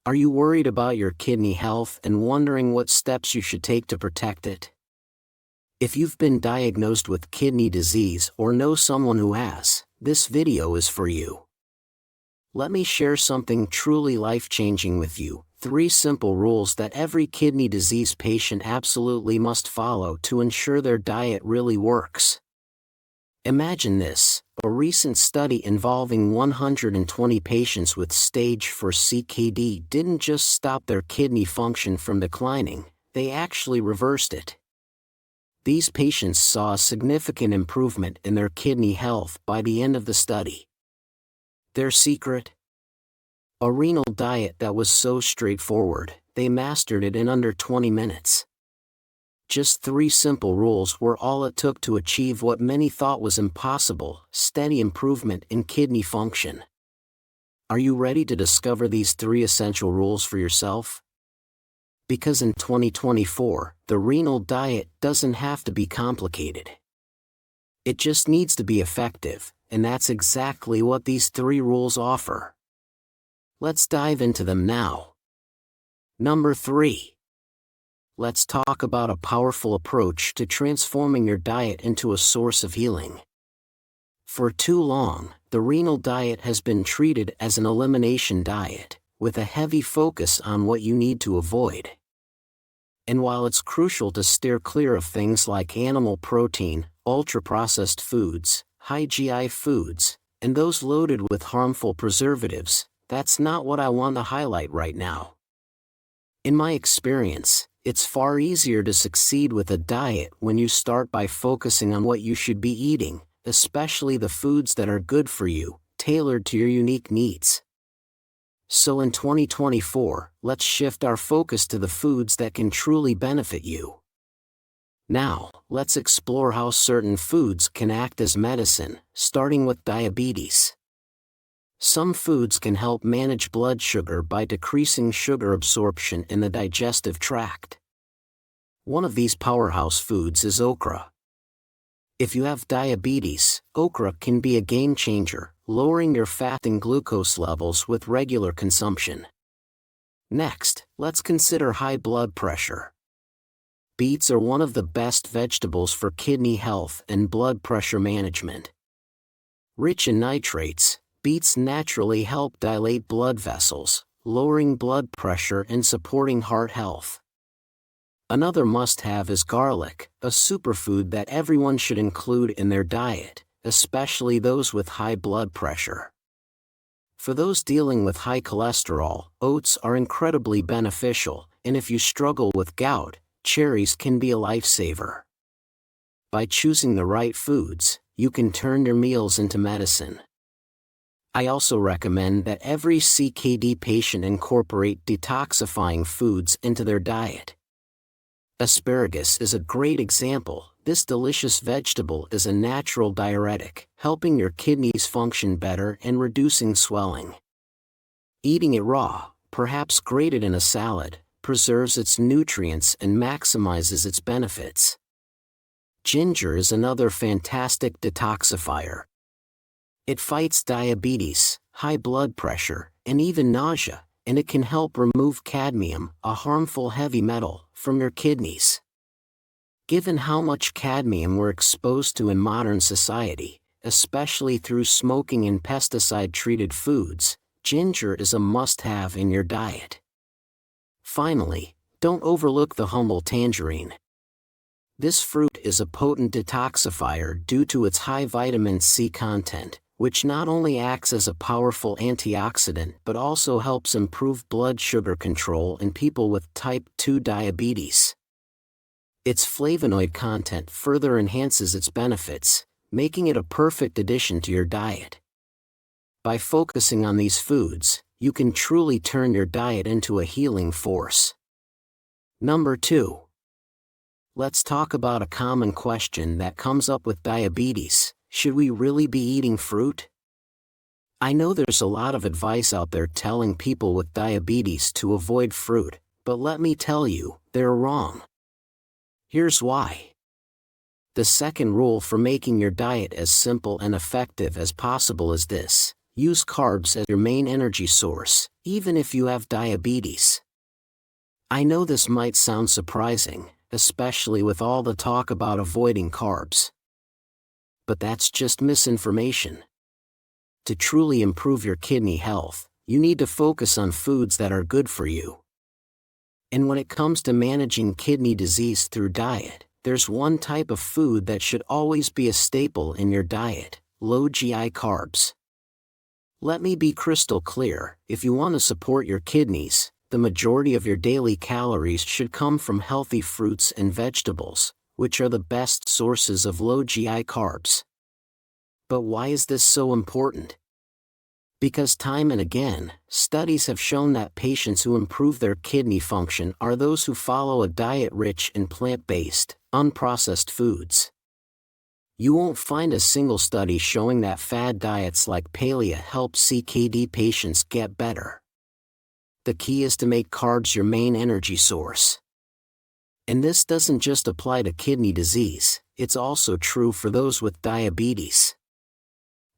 Are you worried about your kidney health and wondering what steps you should take to protect it? If you've been diagnosed with kidney disease or know someone who has, this video is for you. Let me share something truly life-changing with you: 3 simple rules that every kidney disease patient absolutely must follow to ensure their diet really works. Imagine this: a recent study involving 120 patients with stage 4 CKD didn't just stop their kidney function from declining, they actually reversed it. These patients saw a significant improvement in their kidney health by the end of the study. Their secret? A renal diet that was so straightforward, they mastered it in under 20 minutes. Just 3 simple rules were all it took to achieve what many thought was impossible: steady improvement in kidney function. Are you ready to discover these 3 essential rules for yourself? Because in 2024, the renal diet doesn't have to be complicated. It just needs to be effective, and that's exactly what these 3 rules offer. Let's dive into them now. Number 3. Let's talk about a powerful approach to transforming your diet into a source of healing. For too long, the renal diet has been treated as an elimination diet, with a heavy focus on what you need to avoid. And while it's crucial to steer clear of things like animal protein, ultra-processed foods, high GI foods, and those loaded with harmful preservatives, that's not what I want to highlight right now. In my experience, it's far easier to succeed with a diet when you start by focusing on what you should be eating, especially the foods that are good for you, tailored to your unique needs. So in 2024, let's shift our focus to the foods that can truly benefit you. Now, let's explore how certain foods can act as medicine, starting with diabetes. Some foods can help manage blood sugar by decreasing sugar absorption in the digestive tract. One of these powerhouse foods is okra. If you have diabetes, okra can be a game changer, lowering your fat and glucose levels with regular consumption. Next, let's consider high blood pressure. Beets are one of the best vegetables for kidney health and blood pressure management. Rich in nitrates, beets naturally help dilate blood vessels, lowering blood pressure and supporting heart health. Another must-have is garlic, a superfood that everyone should include in their diet, especially those with high blood pressure. For those dealing with high cholesterol, oats are incredibly beneficial, and if you struggle with gout, cherries can be a lifesaver. By choosing the right foods, you can turn your meals into medicine. I also recommend that every CKD patient incorporate detoxifying foods into their diet. Asparagus is a great example. This delicious vegetable is a natural diuretic, helping your kidneys function better and reducing swelling. Eating it raw, perhaps grated in a salad, preserves its nutrients and maximizes its benefits. Ginger is another fantastic detoxifier. It fights diabetes, high blood pressure, and even nausea, and it can help remove cadmium, a harmful heavy metal, from your kidneys. Given how much cadmium we're exposed to in modern society, especially through smoking and pesticide-treated foods, ginger is a must-have in your diet. Finally, don't overlook the humble tangerine. This fruit is a potent detoxifier due to its high vitamin C content, which not only acts as a powerful antioxidant but also helps improve blood sugar control in people with type 2 diabetes. Its flavonoid content further enhances its benefits, making it a perfect addition to your diet. By focusing on these foods, you can truly turn your diet into a healing force. Number 2. Let's talk about a common question that comes up with diabetes: should we really be eating fruit? I know there's a lot of advice out there telling people with diabetes to avoid fruit, but let me tell you, they're wrong. Here's why. The second rule for making your diet as simple and effective as possible is this: use carbs as your main energy source, even if you have diabetes. I know this might sound surprising, especially with all the talk about avoiding carbs. But that's just misinformation. To truly improve your kidney health, you need to focus on foods that are good for you. And when it comes to managing kidney disease through diet, there's one type of food that should always be a staple in your diet: low GI carbs. Let me be crystal clear, if you want to support your kidneys, the majority of your daily calories should come from healthy fruits and vegetables, which are the best sources of low GI carbs. But why is this so important? Because time and again, studies have shown that patients who improve their kidney function are those who follow a diet rich in plant-based, unprocessed foods. You won't find a single study showing that fad diets like paleo help CKD patients get better. The key is to make carbs your main energy source. And this doesn't just apply to kidney disease, it's also true for those with diabetes.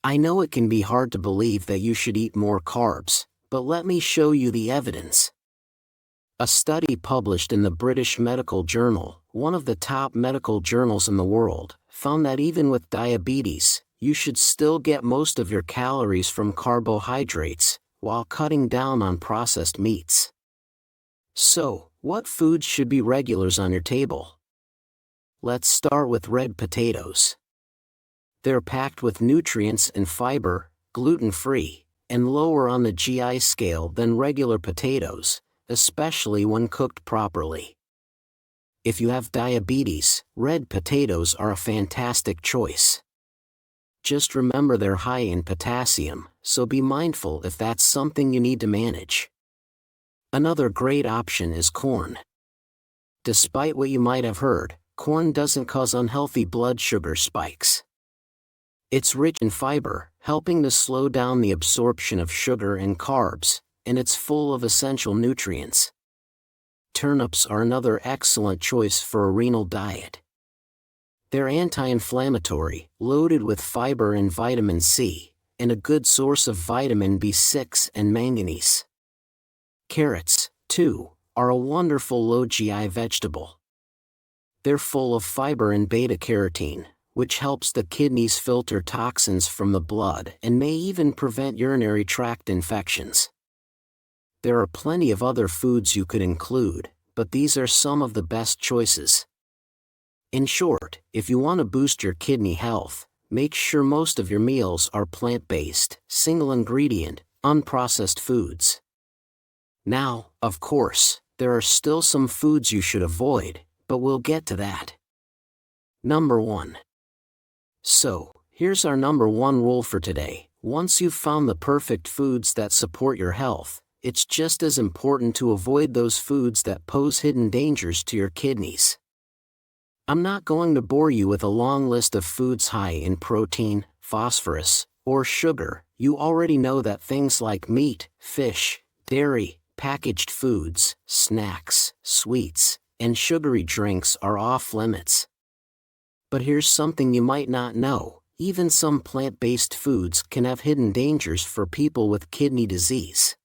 I know it can be hard to believe that you should eat more carbs, but let me show you the evidence. A study published in the British Medical Journal, one of the top medical journals in the world, found that even with diabetes, you should still get most of your calories from carbohydrates, while cutting down on processed meats. So, what foods should be regulars on your table? Let's start with red potatoes. They're packed with nutrients and fiber, gluten-free, and lower on the GI scale than regular potatoes, especially when cooked properly. If you have diabetes, red potatoes are a fantastic choice. Just remember they're high in potassium, so be mindful if that's something you need to manage. Another great option is corn. Despite what you might have heard, corn doesn't cause unhealthy blood sugar spikes. It's rich in fiber, helping to slow down the absorption of sugar and carbs, and it's full of essential nutrients. Turnips are another excellent choice for a renal diet. They're anti-inflammatory, loaded with fiber and vitamin C, and a good source of vitamin B6 and manganese. Carrots, too, are a wonderful low GI vegetable. They're full of fiber and beta-carotene, which helps the kidneys filter toxins from the blood and may even prevent urinary tract infections. There are plenty of other foods you could include, but these are some of the best choices. In short, if you want to boost your kidney health, make sure most of your meals are plant-based, single-ingredient, unprocessed foods. Now, of course, there are still some foods you should avoid, but we'll get to that. Number 1. So, here's our number 1 rule for today. Once you've found the perfect foods that support your health, it's just as important to avoid those foods that pose hidden dangers to your kidneys. I'm not going to bore you with a long list of foods high in protein, phosphorus, or sugar. You already know that things like meat, fish, dairy, packaged foods, snacks, sweets, and sugary drinks are off limits. But here's something you might not know: even some plant-based foods can have hidden dangers for people with kidney disease.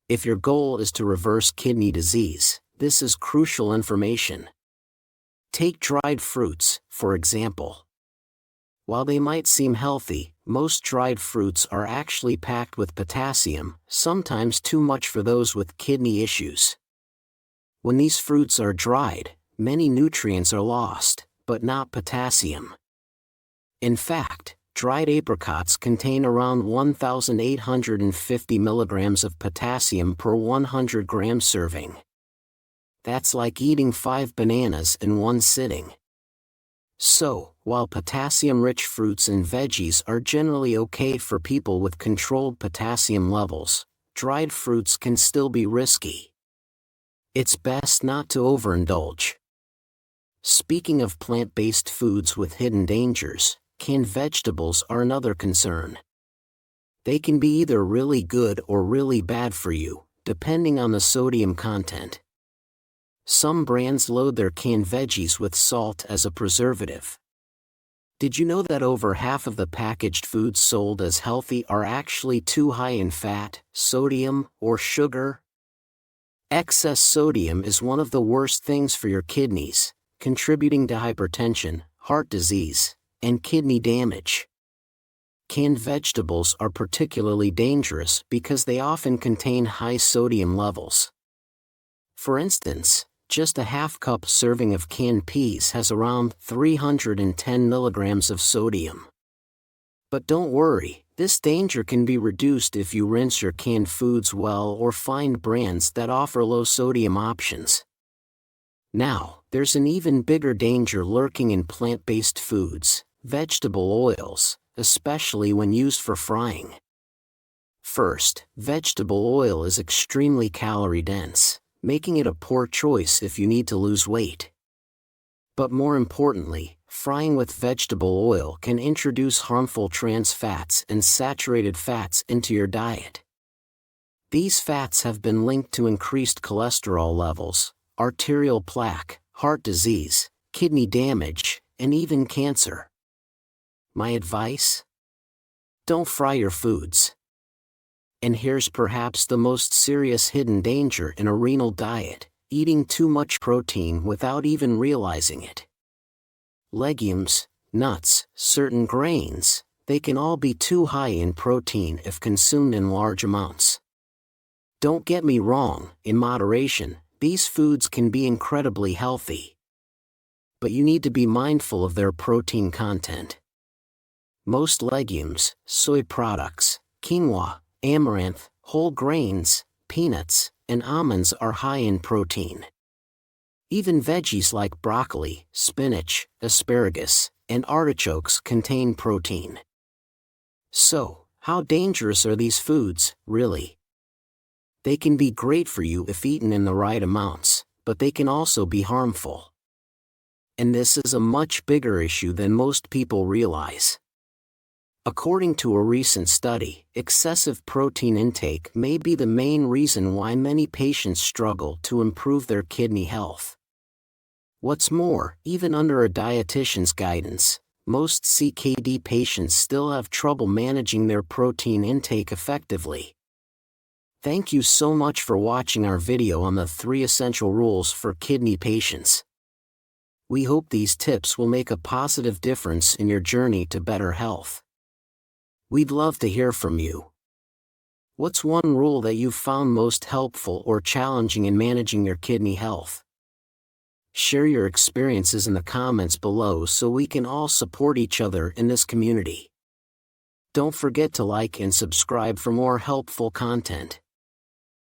If your goal is to reverse kidney disease, this is crucial information. Take dried fruits, for example. While they might seem healthy, most dried fruits are actually packed with potassium, sometimes too much for those with kidney issues. When these fruits are dried, many nutrients are lost, but not potassium. In fact, dried apricots contain around 1,850 milligrams of potassium per 100 gram serving. That's like eating 5 bananas in one sitting. So, while potassium-rich fruits and veggies are generally okay for people with controlled potassium levels, dried fruits can still be risky. It's best not to overindulge. Speaking of plant-based foods with hidden dangers, canned vegetables are another concern. They can be either really good or really bad for you, depending on the sodium content. Some brands load their canned veggies with salt as a preservative. Did you know that over half of the packaged foods sold as healthy are actually too high in fat, sodium, or sugar? Excess sodium is one of the worst things for your kidneys, contributing to hypertension, heart disease, and kidney damage. Canned vegetables are particularly dangerous because they often contain high sodium levels. For instance, just a half-cup serving of canned peas has around 310 milligrams of sodium. But don't worry, this danger can be reduced if you rinse your canned foods well or find brands that offer low-sodium options. Now, there's an even bigger danger lurking in plant-based foods, vegetable oils, especially when used for frying. First, vegetable oil is extremely calorie-dense, making it a poor choice if you need to lose weight. But more importantly, frying with vegetable oil can introduce harmful trans fats and saturated fats into your diet. These fats have been linked to increased cholesterol levels, arterial plaque, heart disease, kidney damage, and even cancer. My advice? Don't fry your foods. And here's perhaps the most serious hidden danger in a renal diet: eating too much protein without even realizing it. Legumes, nuts, certain grains, they can all be too high in protein if consumed in large amounts. Don't get me wrong, in moderation, these foods can be incredibly healthy. But you need to be mindful of their protein content. Most legumes, soy products, quinoa, amaranth, whole grains, peanuts, and almonds are high in protein. Even veggies like broccoli, spinach, asparagus, and artichokes contain protein. So, how dangerous are these foods, really? They can be great for you if eaten in the right amounts, but they can also be harmful. And this is a much bigger issue than most people realize. According to a recent study, excessive protein intake may be the main reason why many patients struggle to improve their kidney health. What's more, even under a dietitian's guidance, most CKD patients still have trouble managing their protein intake effectively. Thank you so much for watching our video on the 3 essential rules for kidney patients. We hope these tips will make a positive difference in your journey to better health. We'd love to hear from you. What's one rule that you've found most helpful or challenging in managing your kidney health? Share your experiences in the comments below so we can all support each other in this community. Don't forget to like and subscribe for more helpful content.